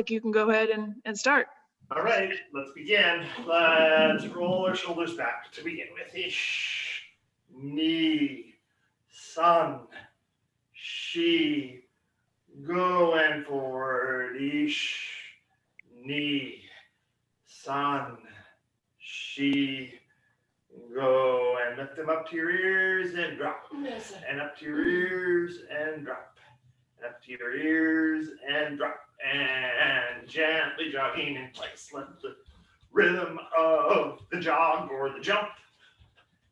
like you can go ahead and start. All right, let's begin. Let's roll our shoulders back to begin with. Ish, knee, sun, she, go and forward. Ish, knee, sun, she, go and lift them up to your ears and drop. Yes, sir. And up to your ears and drop. And up to your ears and drop. And gently jogging in place. Let the rhythm of the jog or the jump.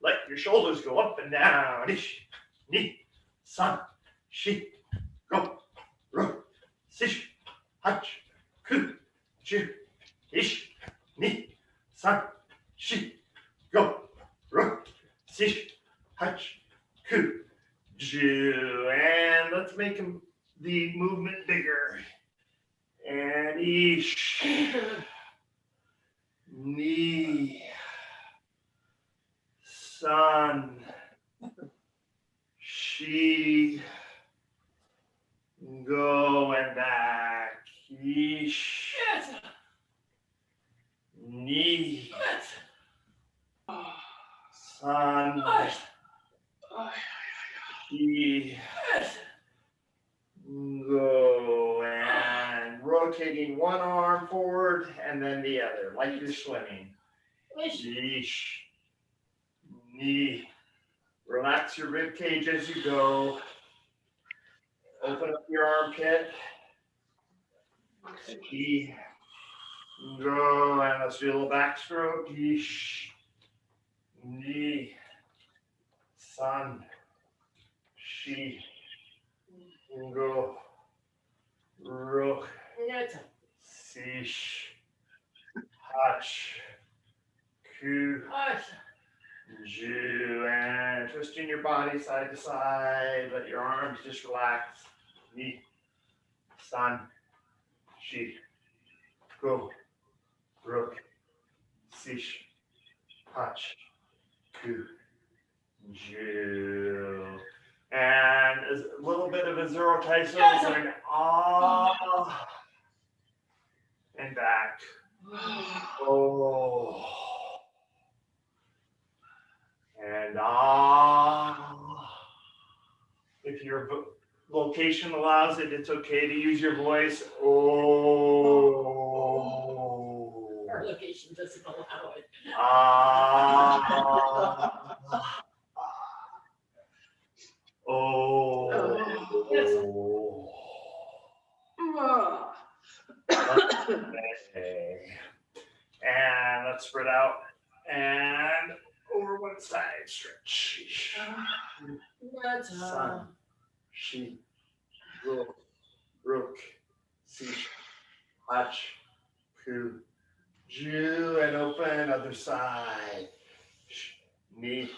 Let your shoulders go up and down. Ish, knee, sun, she, go, ro, sish, hutch, ku, chu, ish, knee, sun, she, go, ro, sish, hutch, ku, ju. And let's make the movement bigger. And ish, knee, sun, she, go and back. Ish, Yes, sir. knee, Yes. sun, Yes. she, Yes. go, and rotating one arm forward and then the other, like you're swimming. Ish, knee, relax your rib cage as you go. Open up your armpit. She, go, and let's do a little backstroke. Ish, knee, sun, she, go, rook, Yes, sir. sish, hutch, ku, Yes, sir. ju, and twisting your body side to side. Let your arms just relax. Knee, sun, she, go, rook, sish, hutch, ku, ju. And a little bit of a zero tyso, going ah and back. Oh. And if your location allows it, it's okay to use your voice. Oh. Our location doesn't allow it. Oh. Yes. Okay. And let's spread out and over one side stretch. Yes, sir. Sun, she, rook, rook, sish, hutch, ku, ju, and open other side. Knee,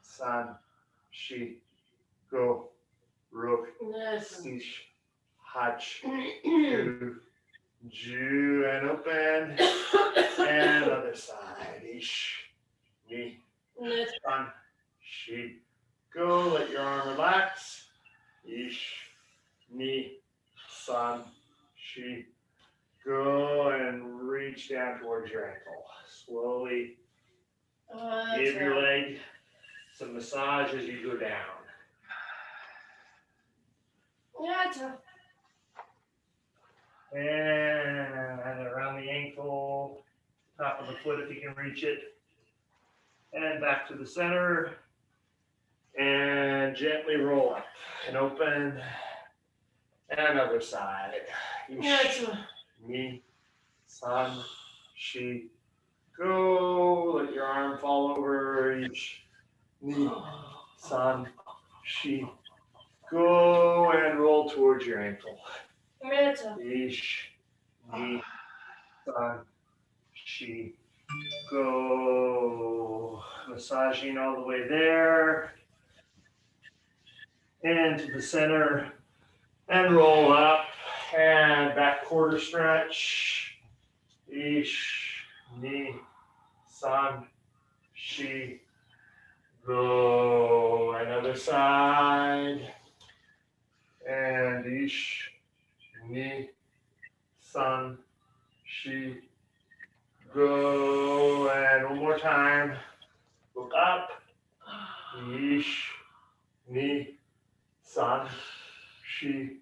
sun, she, go, rook, Yes. sish, hutch, ku, ju, and open, and other side. Ish, knee, Yes. sun, she, go. Let your arm relax. Ish, knee, sun, she, go, and reach down towards your ankle. Slowly give your leg some massage as you go down. Yes, sir. And around the ankle, top of the foot if you can reach it. And back to the center. And gently roll up and open. And other side. Yes, sir. Knee, sun, she, go. Let your arm fall over each knee, sun, she, go, and roll towards your ankle. Yes, sir. Ish, knee, sun, she, go. Massaging all the way there. And to the center. And roll up. And back quarter stretch. Ish, knee, sun, she, go. Another side. And ish, knee, Sun, Shi, Go. And one more time. Look up. Ish, Ni, Sun, Shi,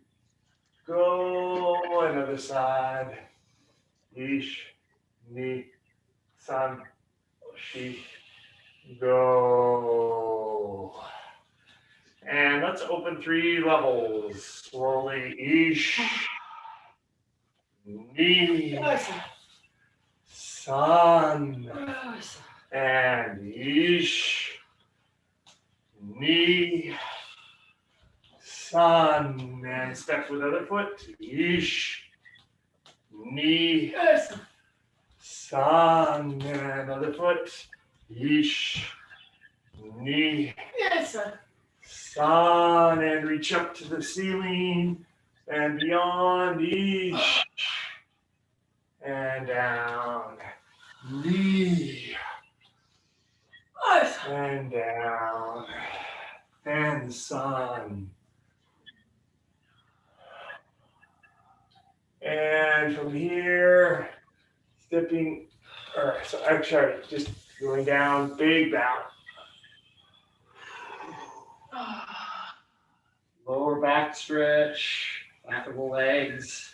Go. Another side. Ish, Ni, Sun, Shi, Go. And let's open 3 levels. Slowly. Ish, Ni, Yes. Sun, Yes. and Ish, Ni, Sun. And step with other foot. Ish, Ni, Yes. Sun. And other foot. Ish, Ni, Yes. Sun. And reach up to the ceiling and beyond. Ish. And down. Ni. Yes. And down. And the sun. And from here, stepping, or so actually just going down, big bow. Lower back stretch, back of the legs.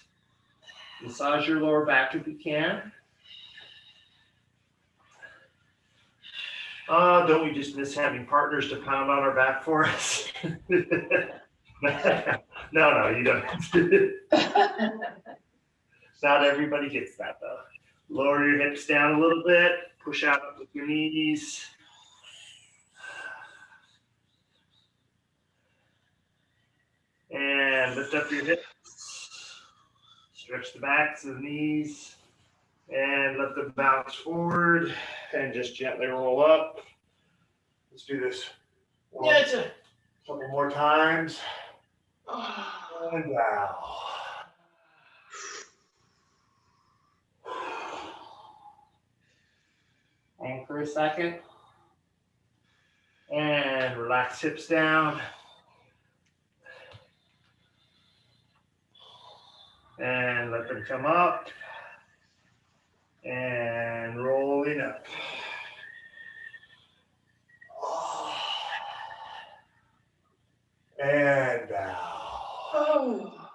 Massage your lower back if you can. Don't we just miss having partners to pound on our back for us? No, you don't. Not everybody gets that though. Lower your hips down a little bit. Push out with your knees. And lift up your hips. Stretch the backs of the knees. And let them bounce forward. And just gently roll up. Let's do this Yes. couple more times. And down. Hang for a second. And relax hips down. And let them come up. And rolling up. And down. Oh.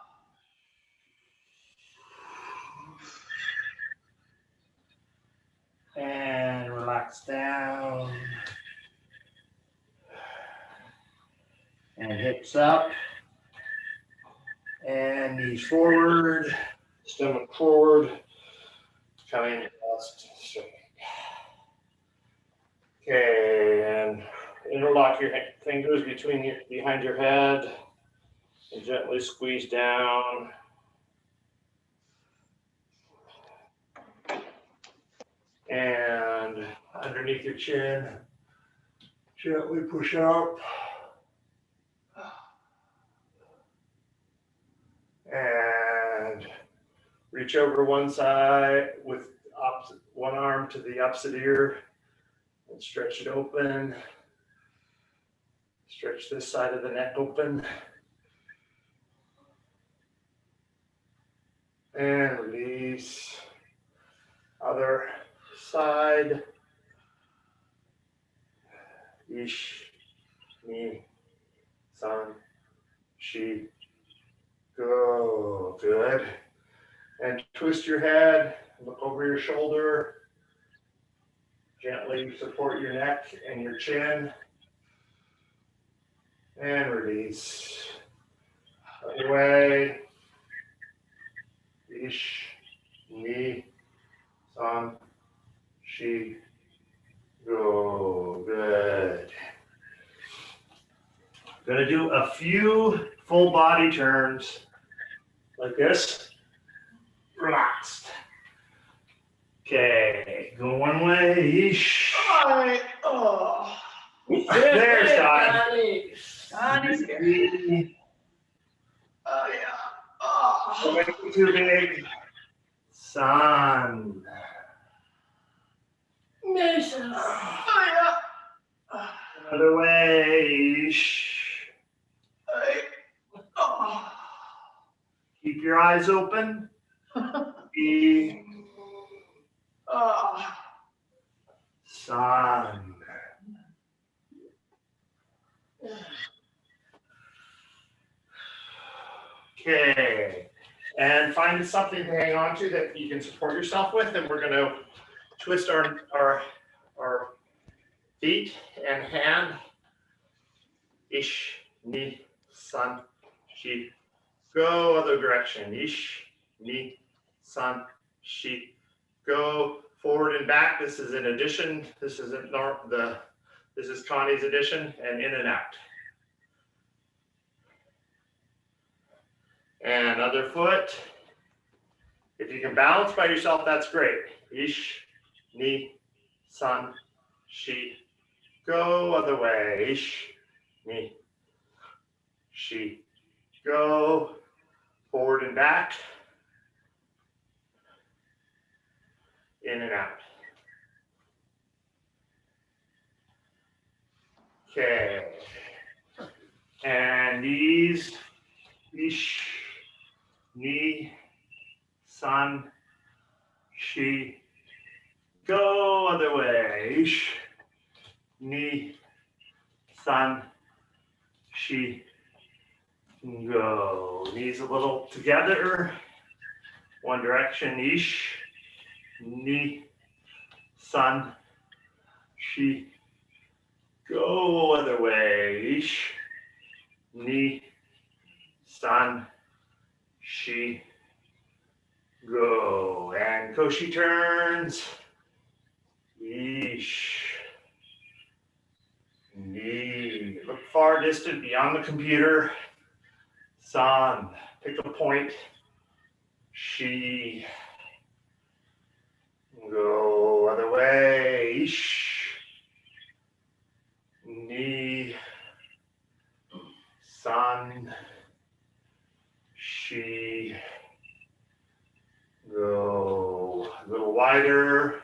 And relax down. And hips up. And knees forward. Stomach forward. Coming across straight. Okay, and interlock your fingers behind your head and gently squeeze down. And underneath your chin, gently push up. And reach over one side with one arm to the opposite ear and stretch it open. Stretch this side of the neck open. And release. Other side. Ish, Ni, Sun, Shi, Go. Good. And twist your head. Look over your shoulder. Gently support your neck and your chin. And release. Other way. Ish, Ni, Sun, Shi, Go. Good. Gonna do a few full body turns like this. Relaxed. Okay, go one way. Ish. Oh. There's Don. Donnie's here. Oh yeah. Oh. Don't make it too big. Sun. Yes. Oh yeah. Another way. Ish. Oh. Keep your eyes open. Shi, Ah. San. Okay. And find something to hang on to that you can support yourself with, and we're going to twist our feet and hand. Ish, ni, san, shi. Go other direction. Ish, ni, san, shi. Go forward and back. This is an addition. This is this is Connie's addition, and in and out. And other foot. If you can balance by yourself, that's great. Ish, ni, san, shi. Go other way. Ish, ni, shi. Go forward and back. In and out. Okay. And knees. Ish, ni, san, shi. Go other way. Ish, ni, san, shi. Go. Knees a little together. One direction. Ish, ni, san, shi. Go other way. Ish, ni, san, shi. Go. And Koshi turns. Ish, ni. Look far distant beyond the computer. San. Pick a point. Shi. Go other way. Ish, ni, san, shi. Go a little wider.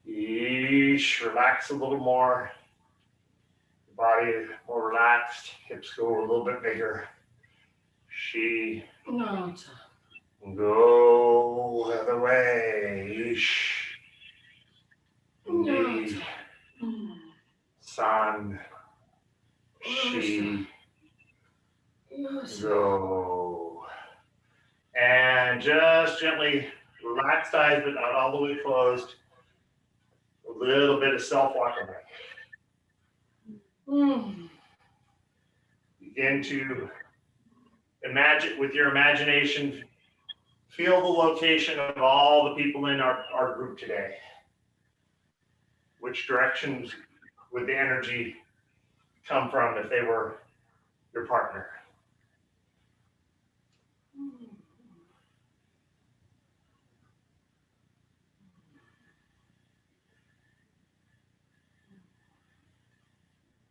Ish, relax a little more. Body more relaxed. Hips go a little bit bigger. Shi. No. Go the other way. Ish, ni, san, shi. Go. And just gently relaxed eyes, but not all the way closed. A little bit of self-walking. Begin to imagine with your imagination. Feel the location of all the people in our group today. Which directions would the energy come from if they were your partner?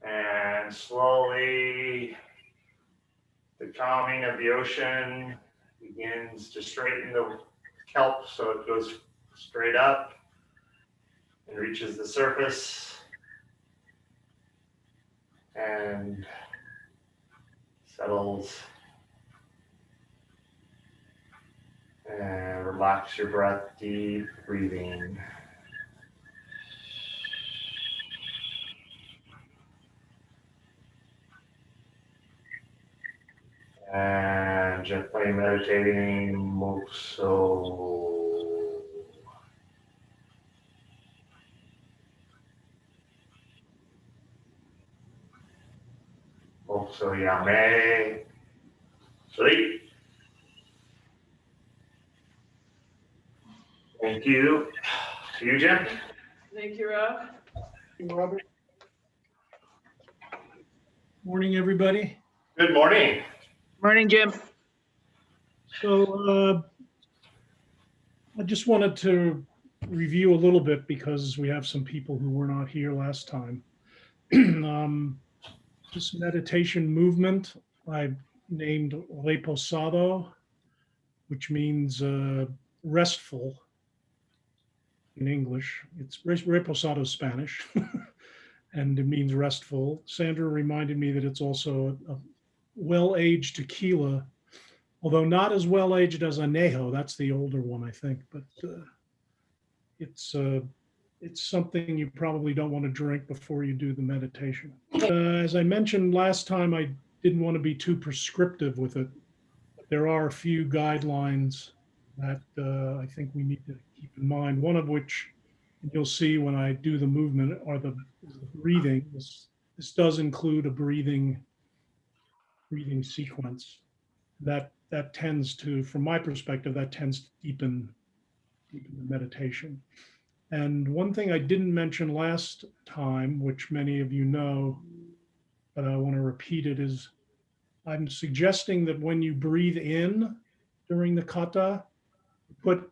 And slowly, the calming of the ocean begins to straighten the kelp so it goes straight up and reaches the surface and settles. And relax your breath, deep breathing. And gently meditating, Moksho. Moksho Yame. Sleep. Thank you. To you, Jim. Thank you, Rob. Robert. Morning, everybody. Good morning. Morning, Jim. So I just wanted to review a little bit because we have some people who were not here last time. This meditation movement I named Reposado, which means restful in English. It's Reposado Spanish, and it means restful. Sandra reminded me that it's also a well-aged tequila although not as well aged as Anejo. That's the older one, I think, but it's something you probably don't want to drink before you do the meditation. As I mentioned last time, I didn't want to be too prescriptive with it. But there are a few guidelines that I think we need to keep in mind. One of which, and you'll see when I do the movement, are the breathing. This does include a breathing sequence. That tends to, from my perspective, that tends to deepen the meditation. And one thing I didn't mention last time, which many of you know, but I want to repeat it, is I'm suggesting that when you breathe in during the kata, put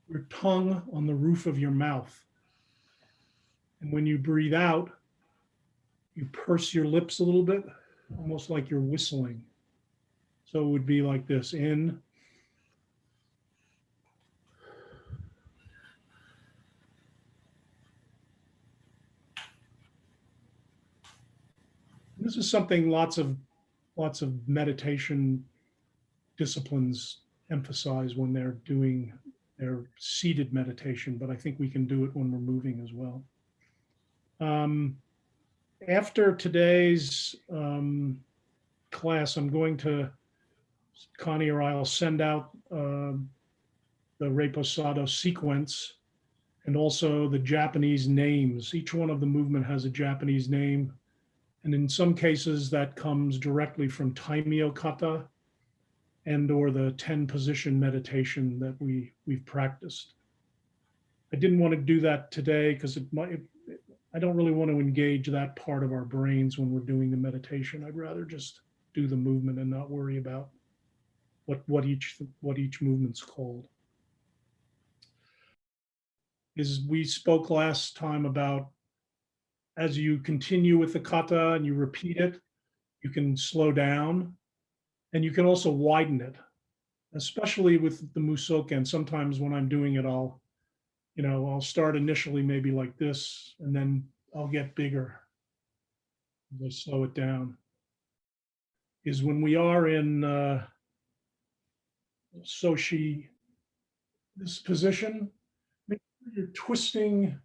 your tongue on the roof of your mouth. And when you breathe out, you purse your lips a little bit, almost like you're whistling. So it would be like this: in, this is something lots of meditation disciplines emphasize when they're doing their seated meditation, but I think we can do it when we're moving as well. After today's class, I'm going to, Connie or I'll send out the Reposado sequence and also the Japanese names. Each one of the movement has a Japanese name. And in some cases that comes directly from Taimyo Kata and or the 10 position meditation that we've practiced. I didn't want to do that today because I don't really want to engage that part of our brains when we're doing the meditation. I'd rather just do the movement and not worry about what each movement's called. We spoke last time about, as you continue with the kata and you repeat it, you can slow down and you can also widen it, especially with the musoken. Sometimes when I'm doing it, I'll start initially maybe like this, and then I'll get bigger as I slow it down. Is when we are in Soshi, this position, make sure you're twisting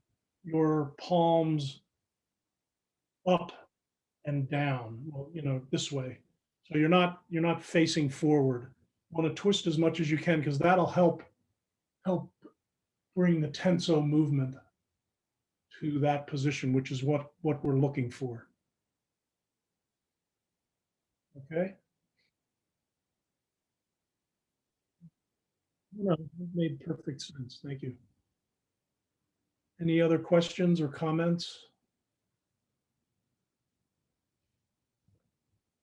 your palms up and down, this way. So you're not facing forward. You want to twist as much as you can because that'll help bring the tenso movement to that position, which is what we're looking for. Okay. No, it made perfect sense. Thank you. Any other questions or comments?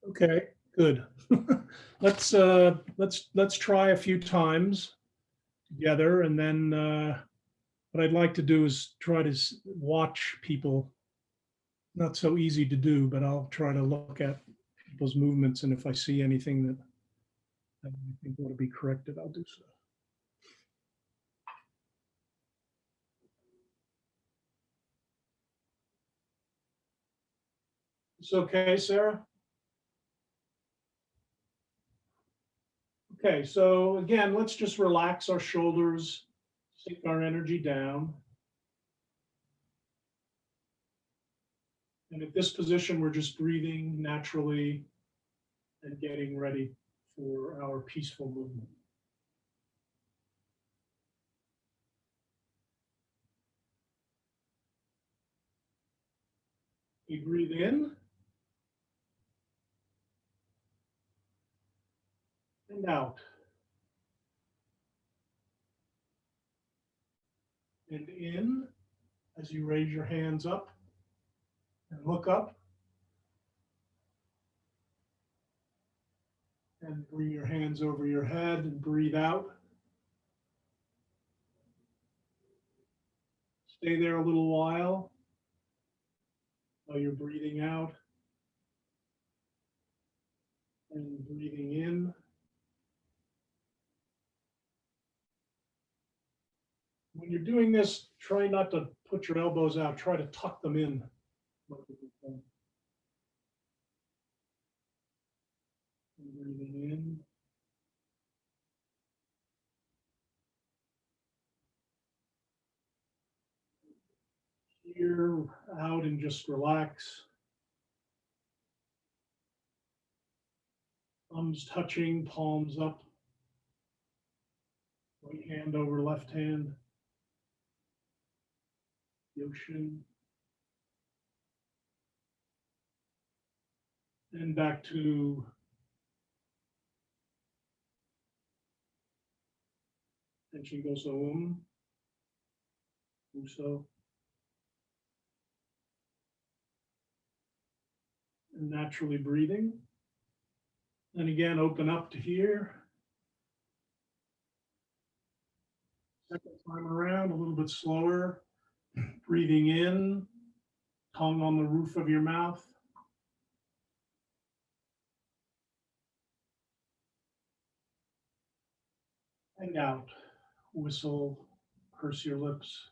Okay, good. Let's try a few times together, and then what I'd like to do is try to watch people. Not so easy to do, but I'll try to look at people's movements, and if I see anything that I think ought to be corrected, I'll do so. It's okay, Sarah? Okay, so again, let's just relax our shoulders, sink our energy down. And at this position, we're just breathing naturally and getting ready for our peaceful movement. We breathe in and out. And in, as you raise your hands up and look up. And bring your hands over your head and breathe out. Stay there a little while you're breathing out and breathing in. When you're doing this, try not to put your elbows out. Try to tuck them in. And breathing in Ear out and just relax. Thumbs touching, palms up. Right hand over left hand. The ocean. And back to Tension Goso Uso. And naturally breathing. And again, open up to here. Second time around, a little bit slower. Breathing in, tongue on the roof of your mouth. And out. Whistle, purse your lips.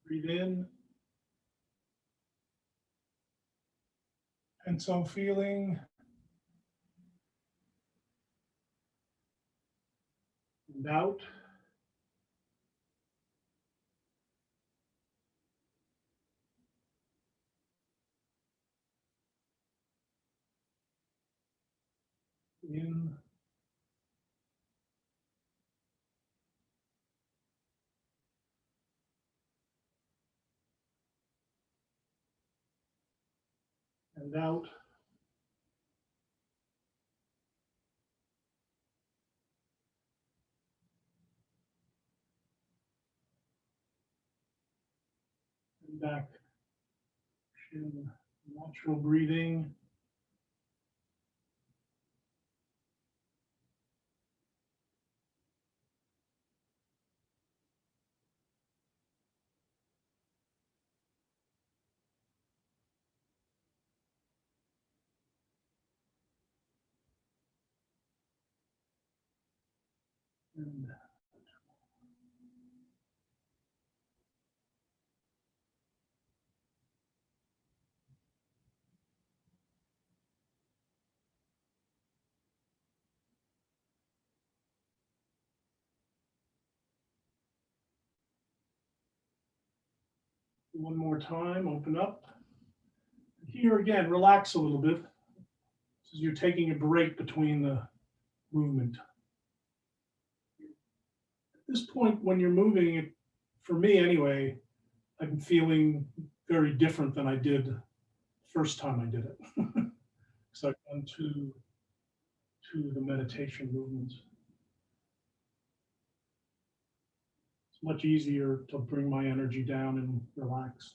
Breathe in. And some feeling. And out. In. And out. And back. Chin. Natural breathing. And one more time, open up. Here again, relax a little bit. So you're taking a break between the movement. At this point, when you're moving, for me anyway, I'm feeling very different than I did the first time I did it. So I've done two of the meditation movements. It's much easier to bring my energy down and relax.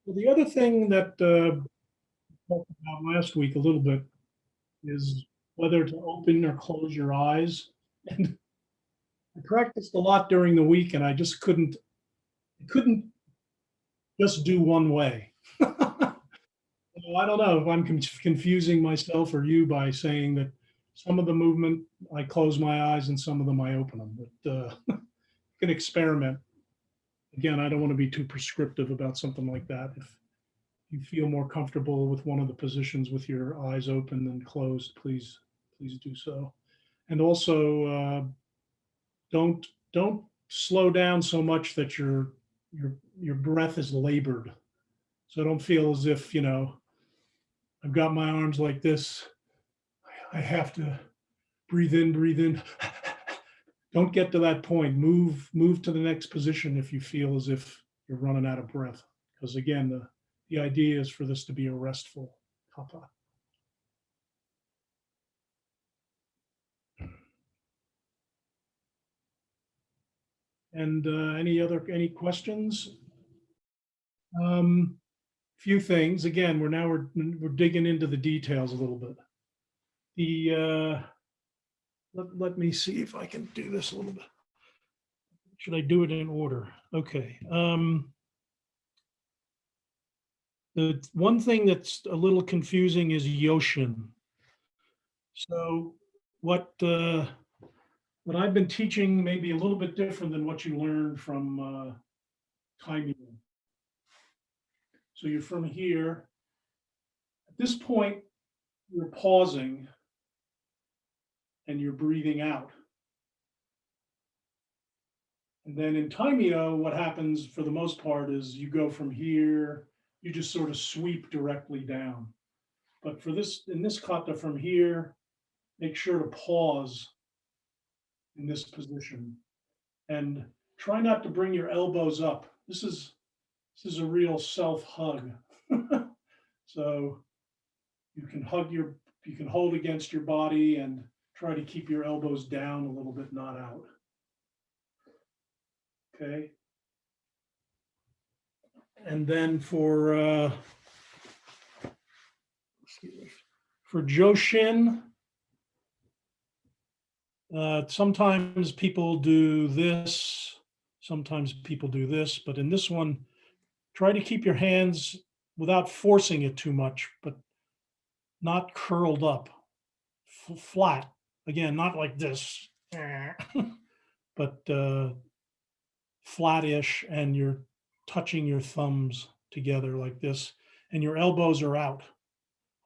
Well, the other thing that we talked about last week a little bit is whether to open or close your eyes. And I practiced a lot during the week, and I just couldn't just do one way. So I don't know if I'm confusing myself or you by saying that some of the movement I close my eyes and some of them I open them. But you can experiment. Again, I don't want to be too prescriptive about something like that. If you feel more comfortable with one of the positions with your eyes open than closed, please do so. And also, don't slow down so much that your breath is labored. So don't feel as if, I've got my arms like this. I have to breathe in, breathe in. Don't get to that point. Move to the next position if you feel as if you're running out of breath. Because again, the idea is for this to be a restful kata. And any questions? Few things. Again, we're digging into the details a little bit. Let me see if I can do this a little bit. Should I do it in order? Okay. The one thing that's a little confusing is Yoshin. So what I've been teaching may be a little bit different than what you learned from timing. So you're from here. At this point, you're pausing and you're breathing out. And then in Taimyo, what happens for the most part is you go from here, you just sort of sweep directly down. But in this kata from here, make sure to pause in this position and try not to bring your elbows up. This is a real self-hug. So you can hold against your body and try to keep your elbows down a little bit, not out. Okay. And then for Joshin, sometimes people do this, sometimes people do this, but in this one, try to keep your hands without forcing it too much, but not curled up, flat. Again, not like this, but flat-ish, and you're touching your thumbs together like this, and your elbows are out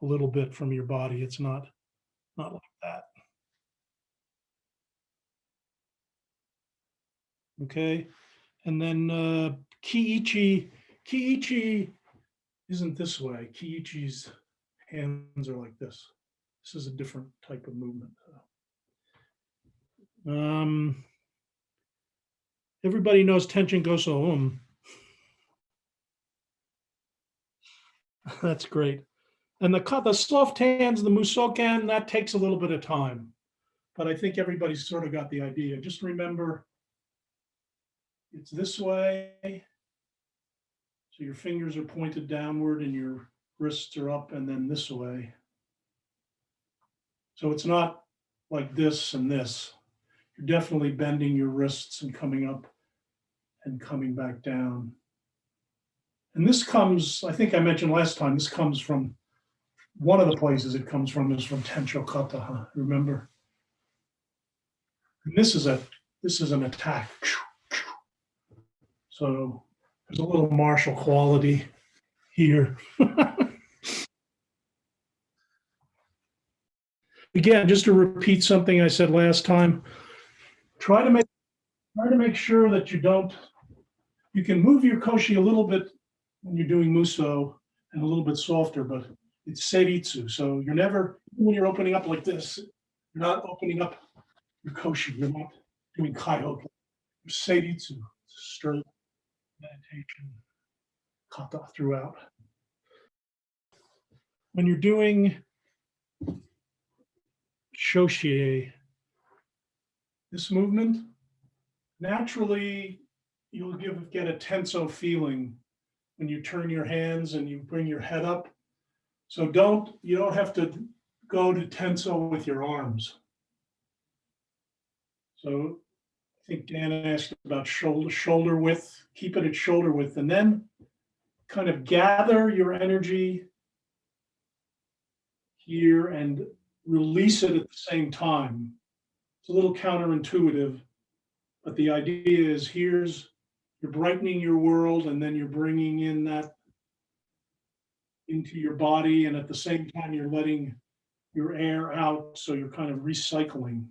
a little bit from your body. It's not like that. Okay, and then Kiichi isn't this way. Kiichi's hands are like this. This is a different type of movement. Everybody knows Tenchen Goso. That's great. And the soft hands, the Musoken, that takes a little bit of time. But I think everybody's sort of got the idea. Just remember, it's this way. So your fingers are pointed downward and your wrists are up, and then this way. So it's not like this and this. You're definitely bending your wrists and coming up and coming back down. And this comes, I think I mentioned last time, this comes from, one of the places it comes from is from Tencho Kata, remember? And this is an attack. So there's a little martial quality here. Again, just to repeat something I said last time, try to make sure that you can move your koshi a little bit when you're doing muso and a little bit softer, but it's seiritsu. So you're never, when you're opening up like this, you're not opening up your koshi. You're not doing kaihoku. You're seiritsu, straight meditation, kata throughout. When you're doing shoshie, this movement, naturally you'll get a tenso feeling when you turn your hands and you bring your head up. So you don't have to go to tenso with your arms. So I think Dan asked about shoulder width, keep it at shoulder width, and then kind of gather your energy here and release it at the same time. It's a little counterintuitive, but the idea is you're brightening your world, and then you're bringing in that into your body, and at the same time you're letting your air out, so you're kind of recycling.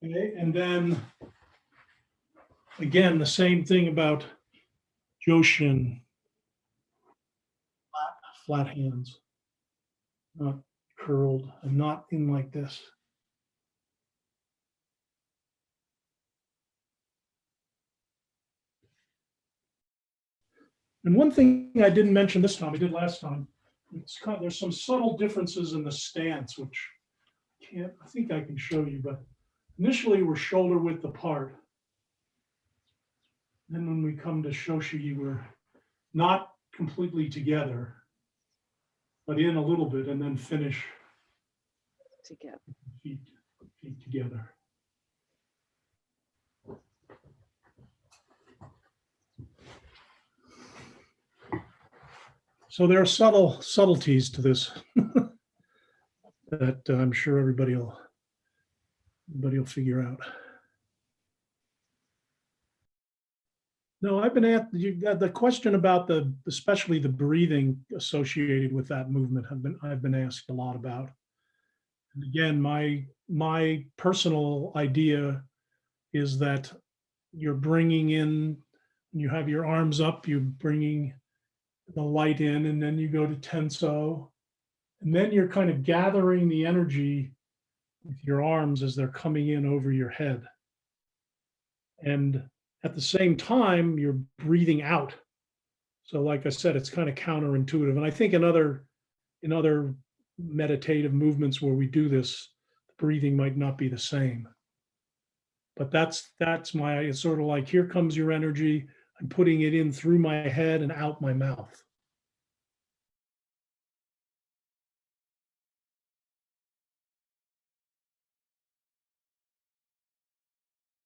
Okay, and then again, the same thing about Joshin, flat hands, not curled and not in like this. And one thing I didn't mention this time, I did last time, there's some subtle differences in the stance, which I think I can show you, but initially we're shoulder width apart. Then when we come to Shoshi, we're not completely together, but in a little bit, and then finish Together. feet together. So there are subtleties to this that I'm sure everybody will figure out. No, I've been at the question about especially the breathing associated with that movement I've been asked a lot about. And again, my personal idea is that you're bringing in, you have your arms up, you're bringing the light in, and then you go to tenso, and then you're kind of gathering the energy with your arms as they're coming in over your head. And at the same time, you're breathing out. So like I said, it's kind of counterintuitive. And I think in other meditative movements where we do this, the breathing might not be the same. But that's it's sort of like, here comes your energy. I'm putting it in through my head and out my mouth.